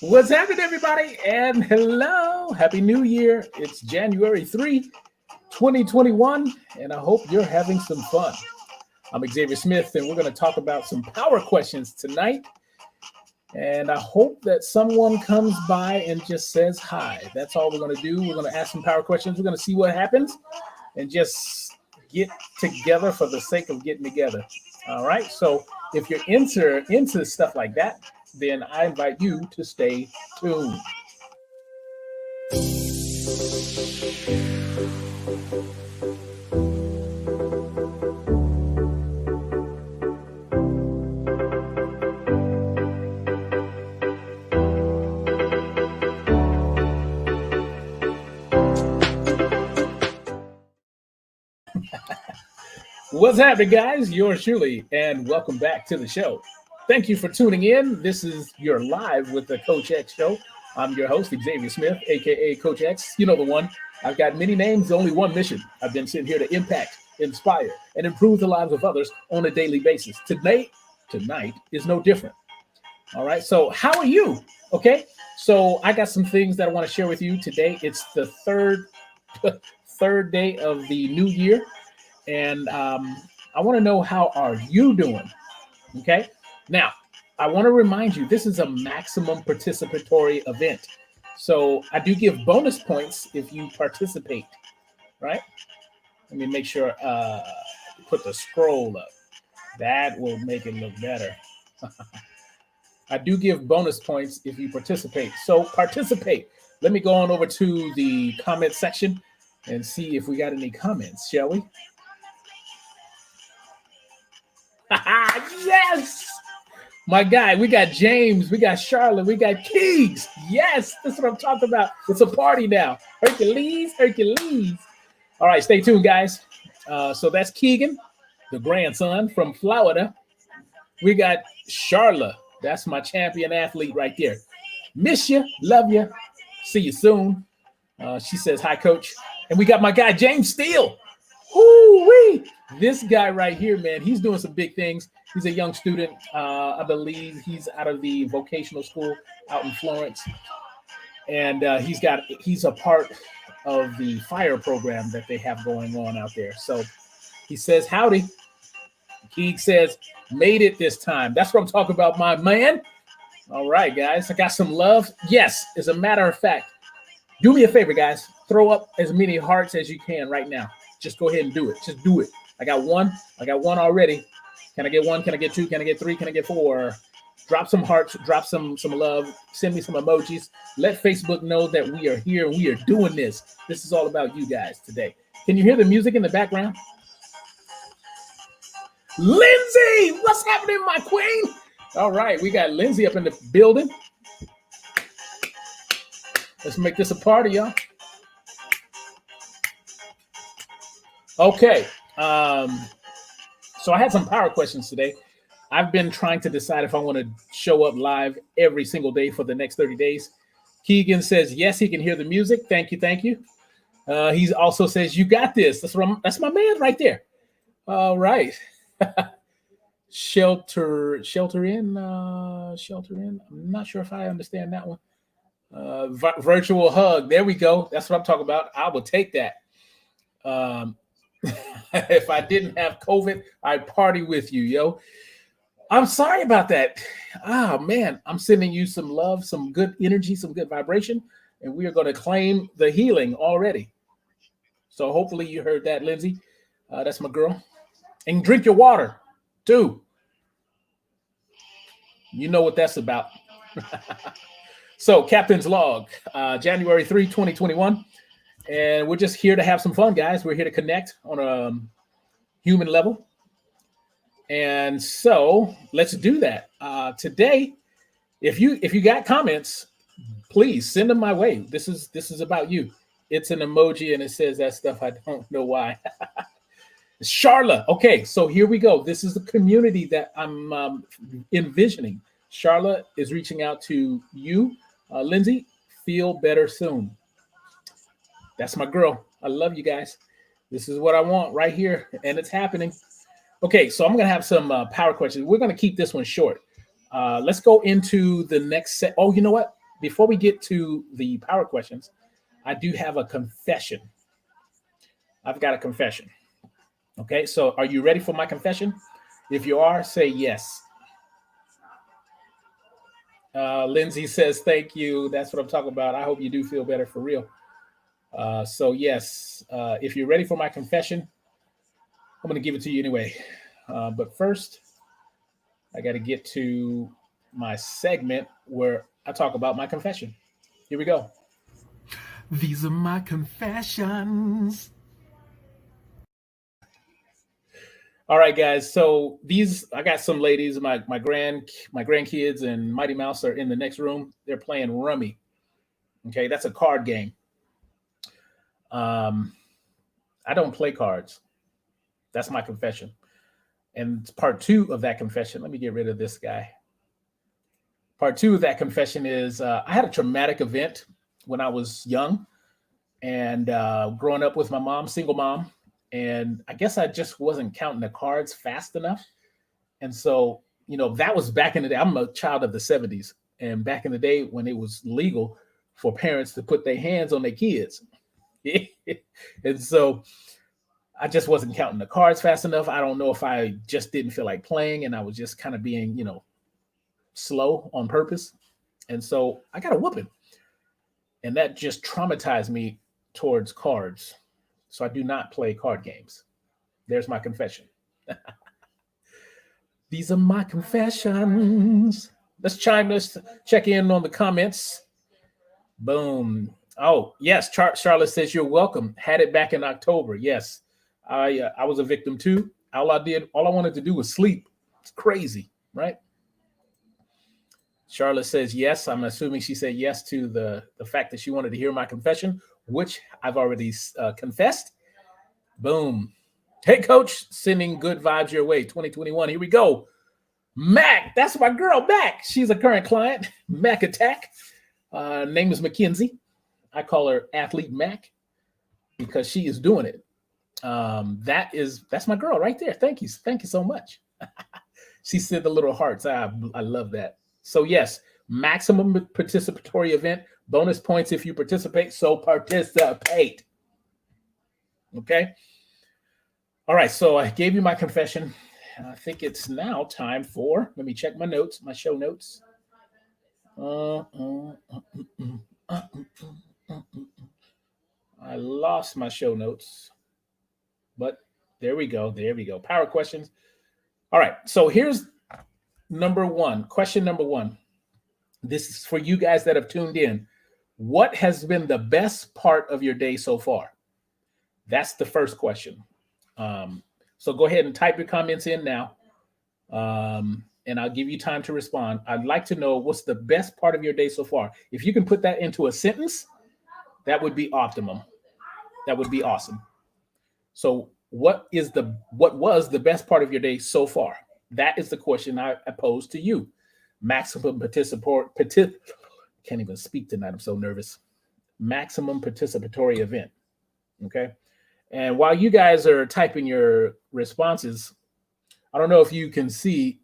What's happening, everybody? And hello. Happy New Year. It's January 3, 2021, and I hope you're having some fun. I'm Xavier Smith, and we're going to talk about some power questions tonight. And I hope that someone comes by and just says hi. That's all we're going to do. We're going to ask some power questions. We're going to see what happens and just get together for the sake of getting together. All right. So if you're into stuff like that, then I invite you to stay tuned. What's happening, guys? Yours truly, and welcome back to the show. Thank you for tuning in. This is your Live with the Coach X show. I'm your host, Xavier Smith, aka Coach X. You know the one. I've got many names, only one mission. I've been sitting here to impact, inspire, and improve the lives of others on a daily basis. Tonight is no different. All right. So how are you? Okay. So I got some things that I want to share with you today. It's the third day of the new year. And I want to know, how are you doing? Okay. Now, I want to remind you, this is a maximum participatory event. So I do give bonus points if you participate, right? Let me make sure, put the scroll up. That will make it look better. I do give bonus points if you participate. So participate. Let me go on over to the comment section and see if we got any comments, shall we? Yes, my guy. We got James, we got Charlotte, we got Keegs. Yes, that's what I'm talking about. It's a party now. Hercules. All right, stay tuned, guys. So that's Keegan, the grandson from Florida. We got Charlotte. That's my champion athlete right there. Miss you, love you, see you soon. She says hi, coach. And we got my guy James Steele. Woo-wee. This guy right here, man, he's doing some big things. He's a young student. I believe he's out of the vocational school out in Florence. And he's a part of the fire program that they have going on out there. So he says, howdy. He says, made it this time. That's what I'm talking about, my man. All right, guys, I got some love. Yes, as a matter of fact, do me a favor, guys. Throw up as many hearts as you can right now. Just go ahead and do it. Just do it. I got one already. Can I get one? Can I get two? Can I get three? Can I get four? Drop some hearts. Drop some love. Send me some emojis. Let Facebook know that we are here and we are doing this. This is all about you guys today. Can you hear the music in the background? Lindsay, what's happening, my queen? All right, we got Lindsay up in the building. Let's make this a party, y'all. Okay, so I had some power questions today. I've been trying to decide if I want to show up live every single day for the next 30 days. Keegan says, yes, he can hear the music. Thank you. He also says, you got this. That's my man right there. All right. Shelter in. I'm not sure if I understand that one. Virtual hug. There we go. That's what I'm talking about. I will take that. If I didn't have COVID, I'd party with you, yo. I'm sorry about that. Man, I'm sending you some love, some good energy, some good vibration, and we are going to claim the healing already. So hopefully you heard that, Lindsay. That's my girl. And drink your water, too. You know what that's about. So, Captain's Log, January 3, 2021. And we're just here to have some fun, guys. We're here to connect on a human level. And so let's do that. Today, if you got comments, please send them my way. This is about you. It's an emoji and it says that stuff. I don't know why. Charlotte. Okay, so here we go. This is the community that I'm envisioning. Charlotte is reaching out to you. Lindsay, feel better soon. That's my girl. I love you guys. This is what I want right here, and it's happening. Okay, so I'm going to have some power questions. We're going to keep this one short. Let's go into the next set. Oh, you know what? Before we get to the power questions, I do have a confession. I've got a confession. Okay, so are you ready for my confession? If you are, say yes. Lindsay says, thank you. That's what I'm talking about. I hope you do feel better for real. So yes, if you're ready for my confession, I'm going to give it to you anyway. But first, I got to get to my segment where I talk about my confession. Here we go. These are my confessions. All right, guys. So I got some ladies, my grandkids and Mighty Mouse are in the next room. They're playing Rummy. Okay, that's a card game. I don't play cards. That's my confession. And part 2 of that confession, let me get rid of this guy. Part 2 of that confession is I had a traumatic event when I was young and growing up with my mom, single mom. And I guess I just wasn't counting the cards fast enough. And so, that was back in the day. I'm a child of the 70s. And back in the day when it was legal for parents to put their hands on their kids. And so I just wasn't counting the cards fast enough. I don't know if I just didn't feel like playing and I was just kind of being, slow on purpose. And so I got a whooping. And that just traumatized me towards cards. So I do not play card games. There's my confession. These are my confessions. Let's check in on the comments. Boom. Oh, yes. Charlotte says you're welcome. Had it back in October. Yes. I was a victim too. All I wanted to do was sleep. It's crazy, right? Charlotte says yes. I'm assuming she said yes to the fact that she wanted to hear my confession, which I've already confessed. Boom. Hey, coach, sending good vibes your way. 2021. Here we go. Mac, that's my girl, Mac. She's a current client. Mac Attack. Name is Mackenzie. I call her Athlete Mac because she is doing it. That's my girl right there. Thank you so much. She said the little hearts. I love that. So yes, maximum participatory event, bonus points if you participate. So participate. Okay. All right. So I gave you my confession. I think it's now time for. Let me check my notes, my show notes. I lost my show notes. But there we go. Power questions. All right. So here's number 1. Question number 1. This is for you guys that have tuned in. What has been the best part of your day so far? That's the first question. So go ahead and type your comments in now. And I'll give you time to respond. I'd like to know what's the best part of your day so far. If you can put that into a sentence, that would be optimum. That would be awesome. So what was the best part of your day so far? That is the question I pose to you. Maximum can't even speak tonight. I'm so nervous. Maximum participatory event. Okay. And while you guys are typing your responses, I don't know if you can see,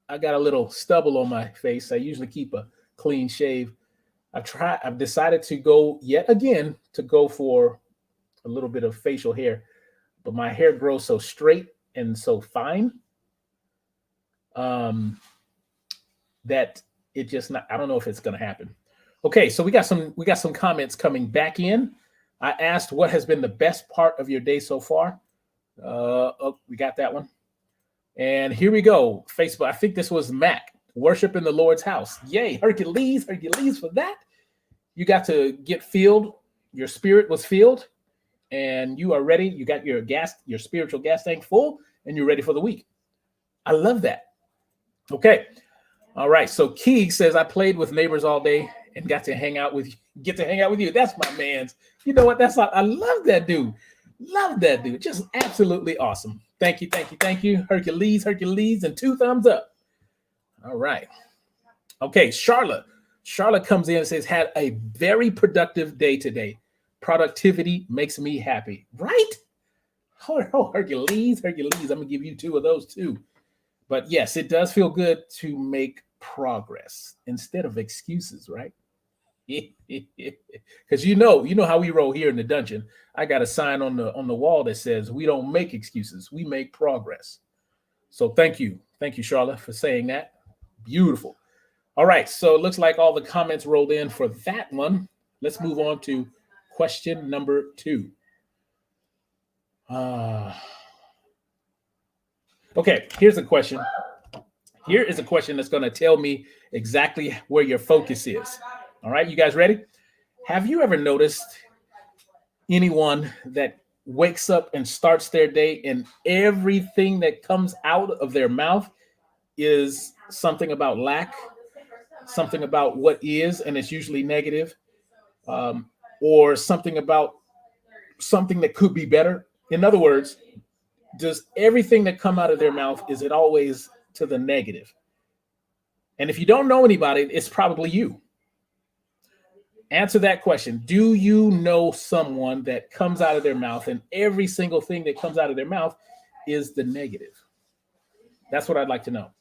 I got a little stubble on my face. I usually keep a clean shave. I've decided to go yet again for a little bit of facial hair, but my hair grows so straight and so fine that it just not, I don't know if it's going to happen. Okay. So we got some comments coming back in. I asked what has been the best part of your day so far. We got that one. And here we go. Facebook. I think this was Mac. Worship in the Lord's house. Yay. Hercules for that. You got to get filled. Your spirit was filled and you are ready. You got your spiritual gas tank full and you're ready for the week. I love that. Okay. All right. So Keeg says, I played with neighbors all day and got to hang out with you. That's my man's. You know what? I love that dude. Just absolutely awesome. Thank you. Hercules, and 2 thumbs up. All right. Okay. Charlotte comes in and says, had a very productive day today. Productivity makes me happy. Right? Oh, Hercules. I'm going to give you 2 of those too. But yes, it does feel good to make progress instead of excuses, right? Because you know how we roll here in the dungeon. I got a sign on the wall that says we don't make excuses, we make progress. So thank you, Charlotte, for saying that. Beautiful. All right, so it looks like all the comments rolled in for that one. Let's move on to question number 2. Okay, here's a question. Here is a question that's going to tell me exactly where your focus is. All right, you guys ready? Have you ever noticed anyone that wakes up and starts their day and everything that comes out of their mouth is something about lack, something about what is, and it's usually negative, or something about something that could be better? In other words, does everything that come out of their mouth, is it always to the negative? And if you don't know anybody, it's probably you. Answer that question. Do you know someone that comes out of their mouth and every single thing that comes out of their mouth is the negative? That's what I'd like to know.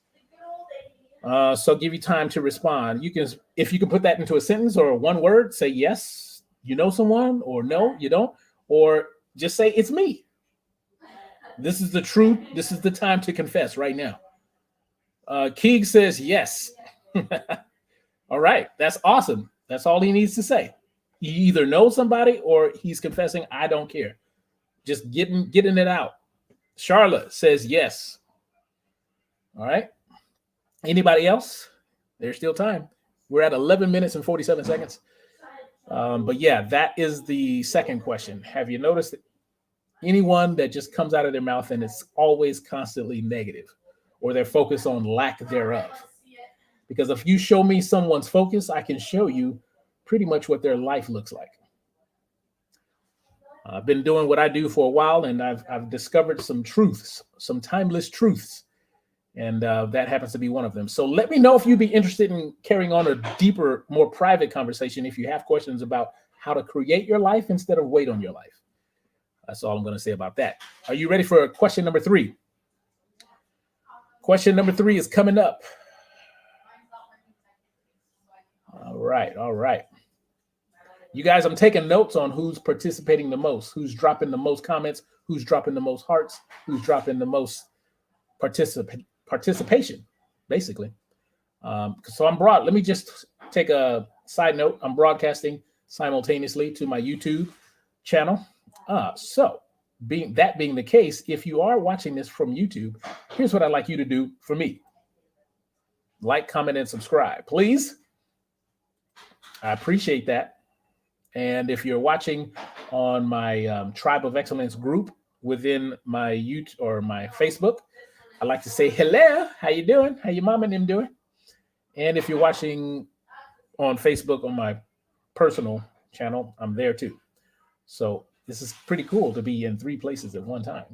So I'll give you time to respond. You can, if you can put that into a sentence or one word, say yes, you know someone, or no, you don't, or just say it's me. This is the truth. This is the time to confess right now. Keeg says yes. All right, that's awesome. That's all he needs to say. He either knows somebody or he's confessing, I don't care. Just getting it out. Charlotte says yes. All right. Anybody else? There's still time. We're at 11 minutes and 47 seconds. But yeah, that is the second question. Have you noticed anyone that just comes out of their mouth and it's always constantly negative, or they're focused on lack thereof? Because if you show me someone's focus, I can show you pretty much what their life looks like. I've been doing what I do for a while, and I've discovered some truths, some timeless truths, and that happens to be one of them. So let me know if you'd be interested in carrying on a deeper, more private conversation if you have questions about how to create your life instead of wait on your life. That's all I'm going to say about that. Are you ready for question number 3? Question number 3 is coming up. All right. You guys, I'm taking notes on who's participating the most, who's dropping the most comments, who's dropping the most hearts, who's dropping the most participation, basically. So I'm broad. Let me just take a side note. I'm broadcasting simultaneously to my YouTube channel. So being the case, if you are watching this from YouTube, here's what I'd like you to do for me. Like, comment, and subscribe, please. I appreciate that. And if you're watching on my Tribe of Excellence group within my YouTube or my Facebook, I'd like to say hello. How you doing? How your mom and them doing? And if you're watching on Facebook on my personal channel, I'm there too. So this is pretty cool to be in 3 places at one time.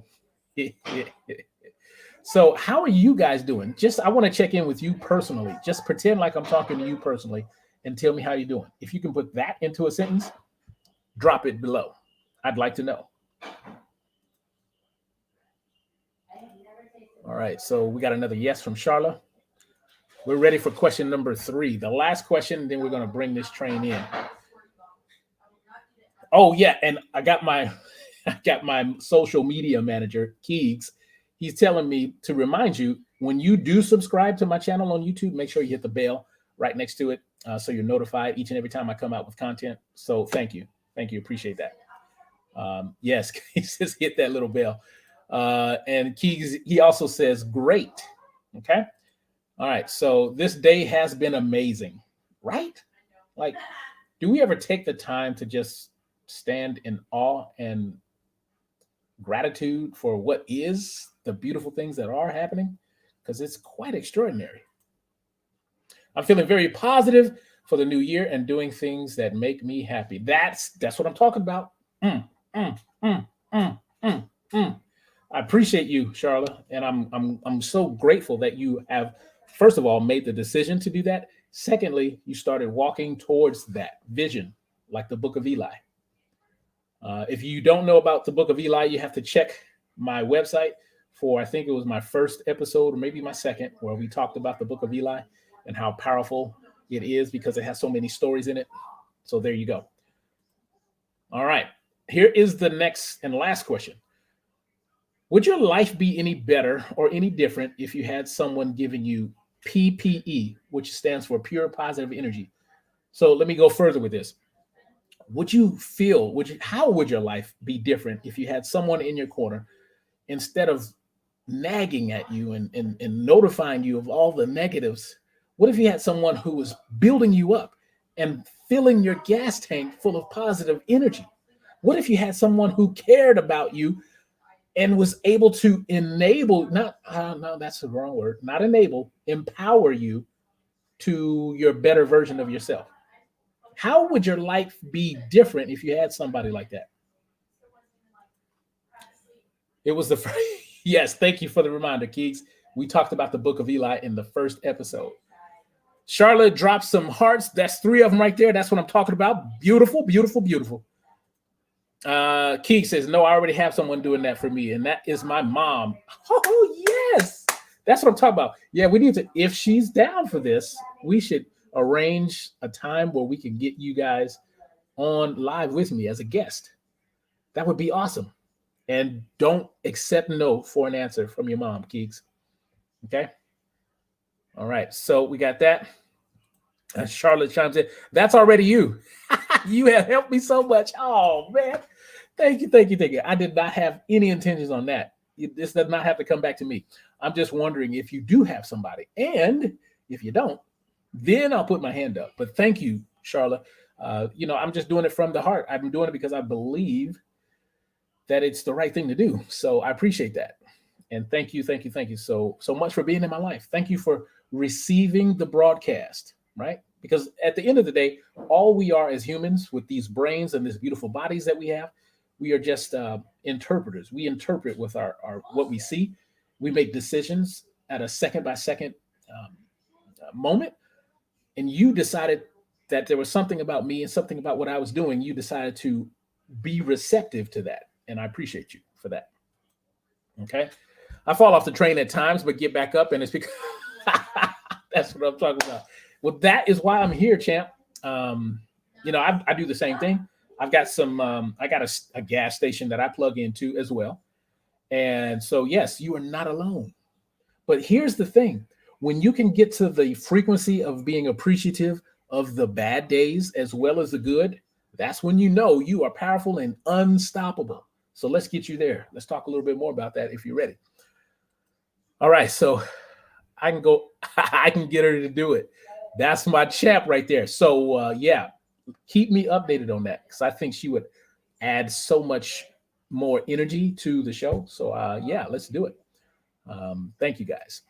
So how are you guys doing? I want to check in with you personally. Just pretend like I'm talking to you personally and tell me how you're doing. If you can put that into a sentence, drop it below. I'd like to know. All right, so we got another yes from Charla. We're ready for question number 3, the last question, then we're going to bring this train in. Oh yeah, and I got my social media manager, Keegs. He's telling me to remind you, when you do subscribe to my channel on YouTube, make sure you hit the bell right next to it, so you're notified each and every time I come out with content. So thank you, appreciate that. Yes, he says hit that little bell. And Keegs, he also says great. Okay, all right. So this day has been amazing, right? Like, do we ever take the time to just stand in awe and gratitude for what is, the beautiful things that are happening? Because it's quite extraordinary. I'm feeling very positive for the new year and doing things that make me happy. That's what I'm talking about. I appreciate you, Charla, and I'm so grateful that you have, first of all, made the decision to do that. Secondly, you started walking towards that vision, like the Book of Eli. If you don't know about the Book of Eli, you have to check my website for, I think it was my first episode or maybe my second, where we talked about the Book of Eli. and how powerful it is because it has so many stories in it. So there you go. All right. Here is the next and last question. Would your life be any better or any different if you had someone giving you PPE, which stands for pure positive energy? So let me go further with this. Would you feel, how would your life be different if you had someone in your corner instead of nagging at you and notifying you of all the negatives? What if you had someone who was building you up and filling your gas tank full of positive energy? What if you had someone who cared about you and was able to enable, not, no, that's the wrong word, not enable, empower you to your better version of yourself? How would your life be different if you had somebody like that? It was the first. Yes, thank you for the reminder, Keeks. We talked about the book of Eli in the first episode. Charlotte dropped some hearts. That's 3 of them right there. That's what I'm talking about. Beautiful, beautiful, beautiful. Keeks says, no, I already have someone doing that for me, and that is my mom. Oh, yes. That's what I'm talking about. Yeah, we need to, if she's down for this, we should arrange a time where we can get you guys on live with me as a guest. That would be awesome. And don't accept no for an answer from your mom, Keeks. Okay? All right. So we got that. Charlotte chimes in. That's already you. You have helped me so much. Oh, man. Thank you, thank you, thank you. I did not have any intentions on that. This does not have to come back to me. I'm just wondering if you do have somebody. And if you don't, then I'll put my hand up. But thank you, Charlotte. I'm just doing it from the heart. I've been doing it because I believe that it's the right thing to do. So I appreciate that. And thank you so much for being in my life. Thank you for receiving the broadcast, right? Because at the end of the day, all we are as humans with these brains and these beautiful bodies that we have, we are just interpreters. We interpret with our what we see. We make decisions at a second by second moment. And you decided that there was something about me and something about what I was doing. You decided to be receptive to that. And I appreciate you for that. Okay. I fall off the train at times, but get back up. And it's because that's what I'm talking about. Well, that is why I'm here, champ. I do the same thing. I've got I got a gas station that I plug into as well. And so, yes, you are not alone. But here's the thing. When you can get to the frequency of being appreciative of the bad days as well as the good, that's when you know you are powerful and unstoppable. So let's get you there. Let's talk a little bit more about that if you're ready. All right, so I can go. I can get her to do it. That's my champ right there. So keep me updated on that because I think she would add so much more energy to the show. So let's do it. Thank you guys.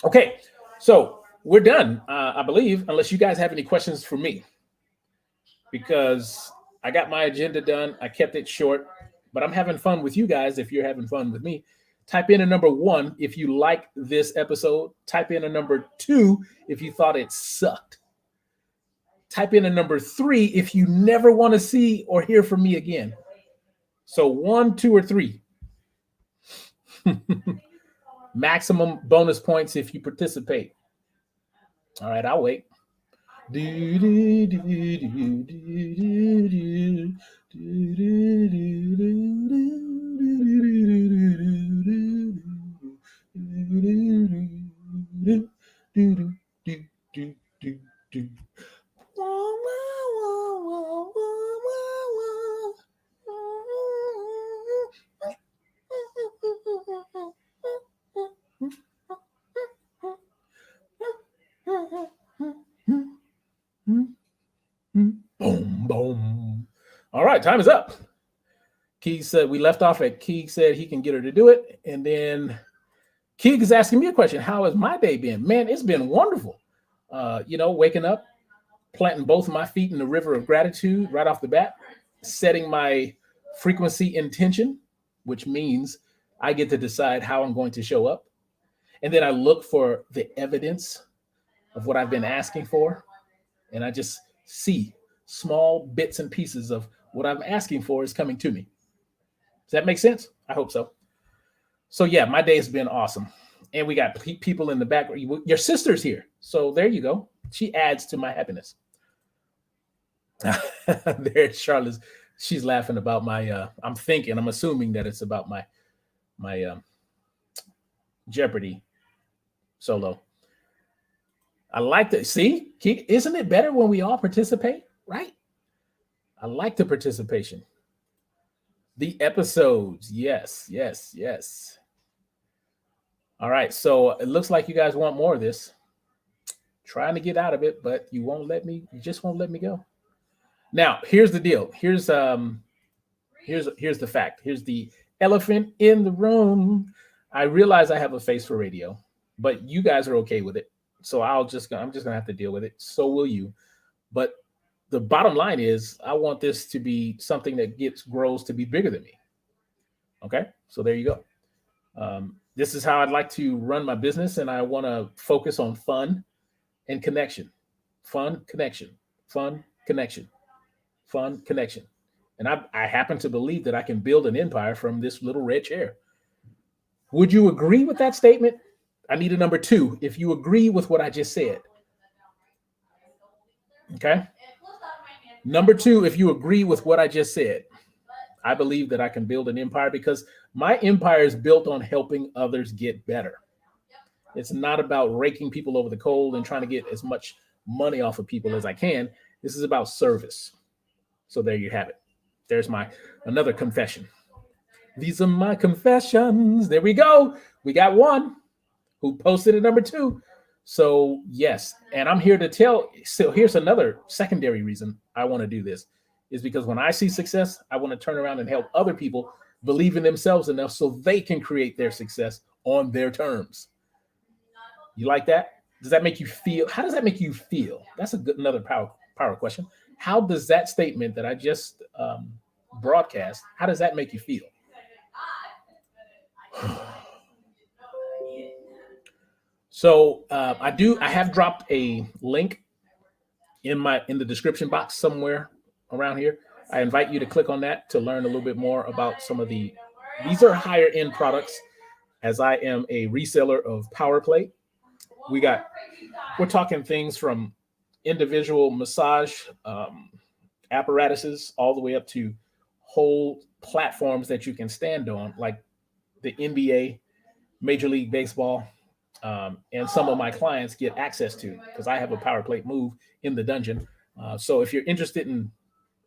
Okay, so we're done, I believe, unless you guys have any questions for me, because I got my agenda done. I kept it short, but I'm having fun with you guys. If you're having fun with me, type in a number 1 if you like this episode. Type in a number 2 if you thought it sucked. Type in a number 3 if you never want to see or hear from me again. So 1, 2, or 3. Maximum bonus points if you participate. All right, I'll wait. Boom, boom. All right, time is up. Keeg said we left off at Keeg said he can get her to do it. And then Keeg is asking me a question. How has my day been? Man, it's been wonderful. Waking up, planting both of my feet in the river of gratitude right off the bat, setting my frequency intention, which means I get to decide how I'm going to show up. And then I look for the evidence of what I've been asking for. And I just see small bits and pieces of what I'm asking for is coming to me. Does that make sense? I hope so. So yeah, my day has been awesome. And we got people in the background. Your sister's here. So there you go. She adds to my happiness. There, Charlotte's. She's laughing about my. I'm assuming that it's about my Jeopardy solo. I like to see. Isn't it better when we all participate? Right. I like the participation. The episodes. Yes, yes, yes. All right. So it looks like you guys want more of this. Trying to get out of it, but you won't let me. You just won't let me go. Now, here's the deal. Here's the fact. Here's the elephant in the room. I realize I have a face for radio, but you guys are okay with it. So I'm just gonna have to deal with it. So will you. But the bottom line is I want this to be something that grows to be bigger than me. Okay. So there you go. This is how I'd like to run my business, and I want to focus on fun and connection. Fun, connection, fun, connection, fun, connection. And I happen to believe that I can build an empire from this little red chair. Would you agree with that statement? I need a number two if you agree with what I just said. Okay. Number two, if you agree with what I just said, I believe that I can build an empire because my empire is built on helping others get better. It's not about raking people over the coal and trying to get as much money off of people as I can. This is about service. So there you have it. There's my another confession. These are my confessions. There we go. We got one who posted at number two. So yes, and I'm here to tell. So here's another secondary reason I want to do this is because when I see success, I want to turn around and help other people believe in themselves enough so they can create their success on their terms. You like that? Does that make you feel? How does that make you feel? That's another power question. How does that statement that I just broadcast? How does that make you feel? So I have dropped a link in the description box somewhere around here. I invite you to click on that to learn a little bit more about some of these are higher end products as I am a reseller of Power Plate. We're talking things from individual massage apparatuses all the way up to whole platforms that you can stand on, like the NBA, Major League Baseball, and some of my clients get access to because I have a Power Plate move in the dungeon. So if you're interested in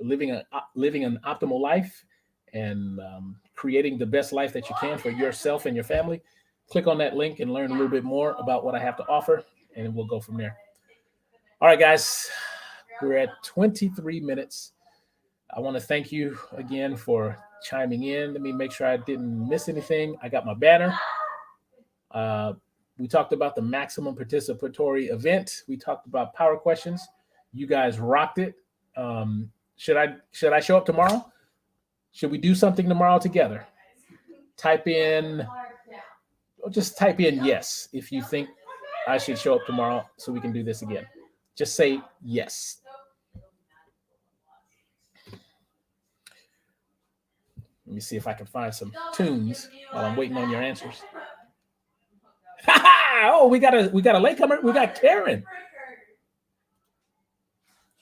living an optimal life and creating the best life that you can for yourself and your family, click on that link and learn a little bit more about what I have to offer, and we'll go from there. All right, guys, we're at 23 minutes. I want to thank you again for chiming in. Let me make sure I didn't miss anything. I got my banner. We talked about the maximum participatory event. We talked about power questions. You guys rocked it. Should I show up tomorrow? Should we do something tomorrow together? Just type in yes if you think I should show up tomorrow so we can do this again. Just say yes. Let me see if I can find some tunes while I'm waiting on your answers. Oh, we got a latecomer. We got Karen.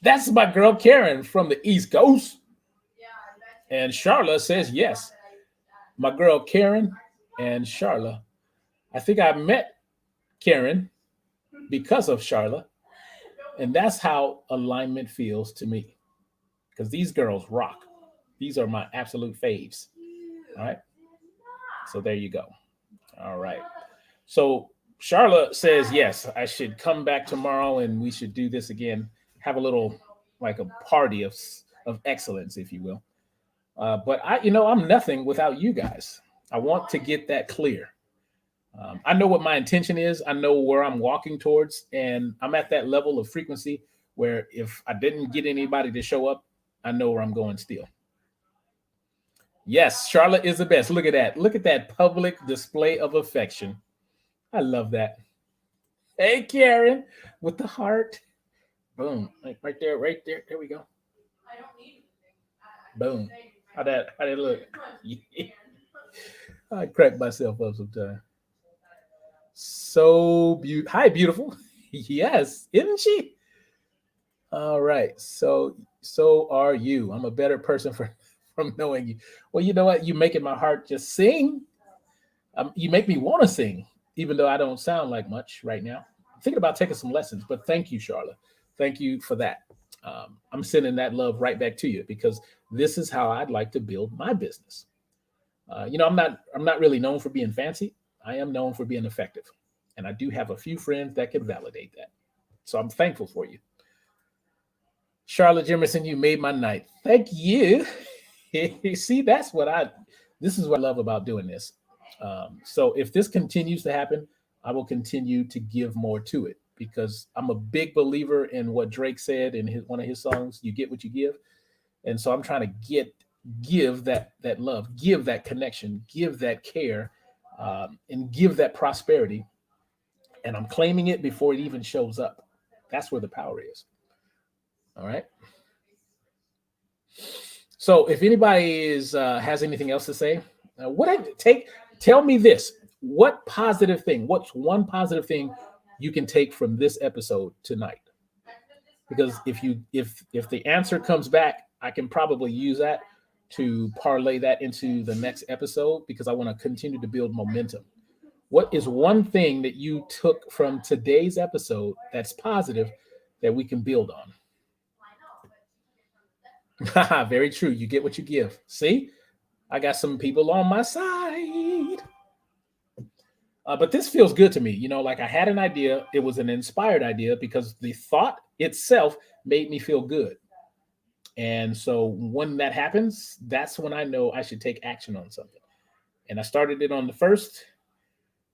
That's my girl Karen from the East Coast. And Charla says yes. My girl Karen and Charla. I think I met Karen because of Charla. And that's how alignment feels to me. Because these girls rock. These are my absolute faves. All right. So there you go. All right. So Charla says, yes, I should come back tomorrow and we should do this again. Have a little, like a party of excellence, if you will. But I'm nothing without you guys. I want to get that clear. I know what my intention is. I know where I'm walking towards, and I'm at that level of frequency where if I didn't get anybody to show up, I know where I'm going still. Yes, Charlotte is the best. Look at that. Look at that public display of affection. I love that. Hey, Karen, with the heart. Boom. Right there, right there. There we go. Boom. How that look? I crack myself up sometimes. So beautiful. Hi, beautiful. Yes, isn't she? All right. So are you. I'm a better person for from knowing you. Well, you know what? You making my heart just sing. You make me want to sing, even though I don't sound like much right now. I'm thinking about taking some lessons, but thank you, Charlotte. Thank you for that. I'm sending that love right back to you because this is how I'd like to build my business. I'm not really known for being fancy. I am known for being effective, and I do have a few friends that can validate that. So I'm thankful for you, Charlotte Jimerson. You made my night. Thank you. See, that's what I. This is what I love about doing this. So if this continues to happen, I will continue to give more to it because I'm a big believer in what Drake said in one of his songs. You get what you give, and so I'm trying to give that love, give that connection, give that care, and give that prosperity. And I'm claiming it before it even shows up. That's where the power is. All right. So if anybody is has anything else to say, what I take, tell me this: what positive thing? What's one positive thing you can take from this episode tonight? Because if the answer comes back, I can probably use that to parlay that into the next episode because I want to continue to build momentum. What is one thing that you took from today's episode that's positive that we can build on? Very true. You get what you give. See, I got some people on my side. But this feels good to me. Like I had an idea. It was an inspired idea because the thought itself made me feel good. And so when that happens, that's when I know I should take action on something. And I started it on the first,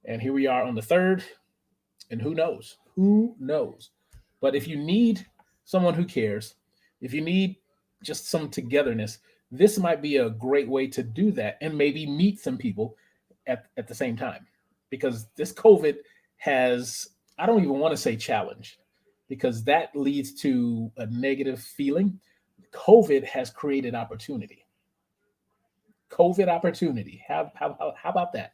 and here we are on the third. And who knows? Who knows? But if you need someone who cares, if you need just some togetherness, this might be a great way to do that and maybe meet some people at the same time. Because this COVID has, I don't even want to say challenge, because that leads to a negative feeling. COVID has created opportunity. COVID opportunity. How about that?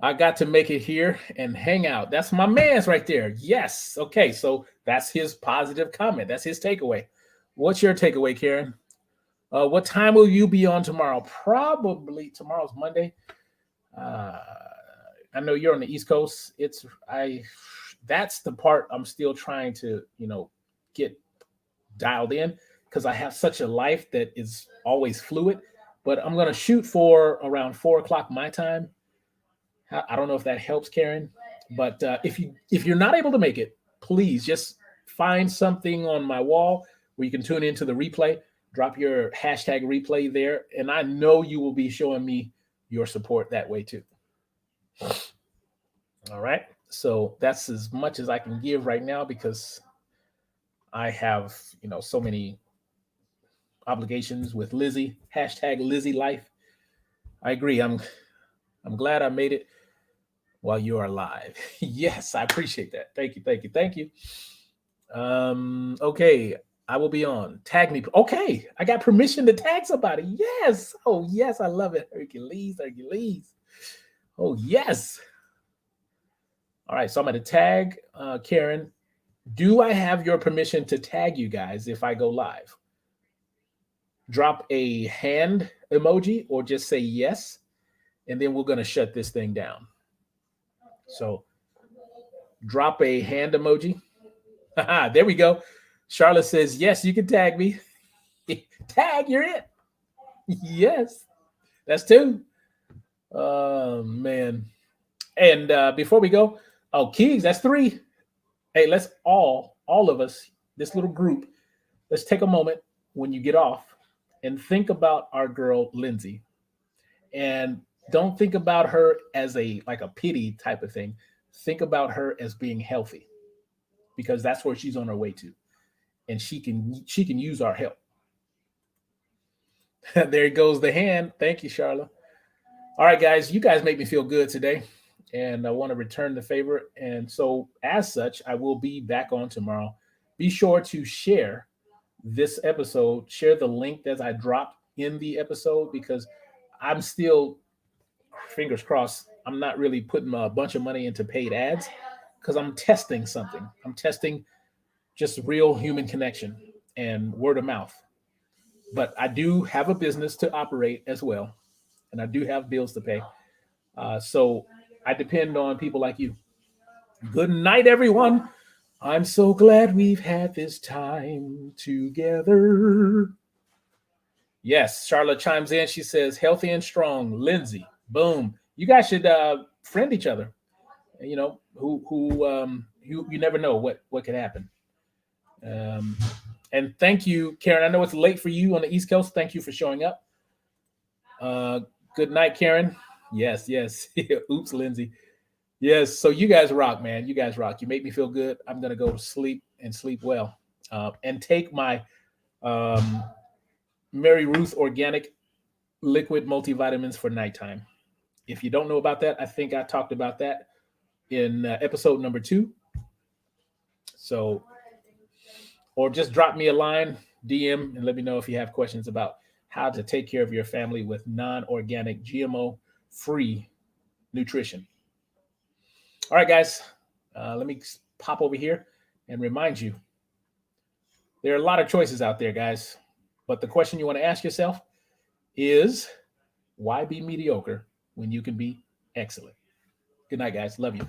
I got to make it here and hang out. That's my man's right there. Yes. Okay. So that's his positive comment. That's his takeaway. What's your takeaway, Karen? What time will you be on tomorrow? Probably tomorrow's Monday. Uh, I know you're on the East Coast. That's the part I'm still trying to, get dialed in because I have such a life that is always fluid. But I'm gonna shoot for around 4 o'clock my time. I don't know if that helps, Karen, but if you're not able to make it, please just find something on my wall where you can tune into the replay. Drop your hashtag replay there, and I know you will be showing me your support that way too. All right, so that's as much as I can give right now because I have so many obligations with Lizzie. Hashtag Lizzie life. I agree. I'm glad I made it while you're alive. Yes, I appreciate that. Thank you, thank you, thank you. Okay, I will be on. Tag me. Okay, I got permission to tag somebody. Yes. Oh, yes, I love it. Hercules, Hercules. Oh, yes. All right, so I'm going to tag Karen. Do I have your permission to tag you guys if I go live? Drop a hand emoji or just say yes, and then we're going to shut this thing down. So drop a hand emoji. There we go. Charlotte says, yes, you can tag me. Tag, you're it. Yes, that's two. Oh, man. And before we go, Keys, that's three. Hey, let's all of us, this little group, let's take a moment when you get off and think about our girl, Lindsay. And don't think about her as like a pity type of thing. Think about her as being healthy because that's where she's on her way to. And she can use our help. There goes the hand. Thank you, Charlotte. All right, guys, you guys make me feel good today. And I want to return the favor. And so as such, I will be back on tomorrow. Be sure to share this episode, share the link that I dropped in the episode because I'm still, fingers crossed, I'm not really putting a bunch of money into paid ads because I'm testing something. I'm testing just real human connection and word of mouth. But I do have a business to operate as well, and I do have bills to pay. So I depend on people like you. Good night, everyone. I'm so glad we've had this time together. Yes, Charlotte chimes in. She says, healthy and strong. Lindsay, boom. You guys should friend each other. You know, you never know what could happen. Um, and thank you, Karen. I know it's late for you on the East Coast. Thank you for showing up. Uh, good night, Karen. Yes, yes. Oops, Lindsay. Yes. So you guys rock, man. You guys rock. You make me feel good. I'm gonna go to sleep and sleep well, and take my um, Mary Ruth organic liquid multivitamins for nighttime. If you don't know about that, I think I talked about that in episode number 2. So, or just drop me a line, DM, and let me know if you have questions about how to take care of your family with non-organic, GMO-free nutrition. All right, guys, let me pop over here and remind you there are a lot of choices out there, guys. But the question you want to ask yourself is why be mediocre when you can be excellent? Good night, guys. Love you.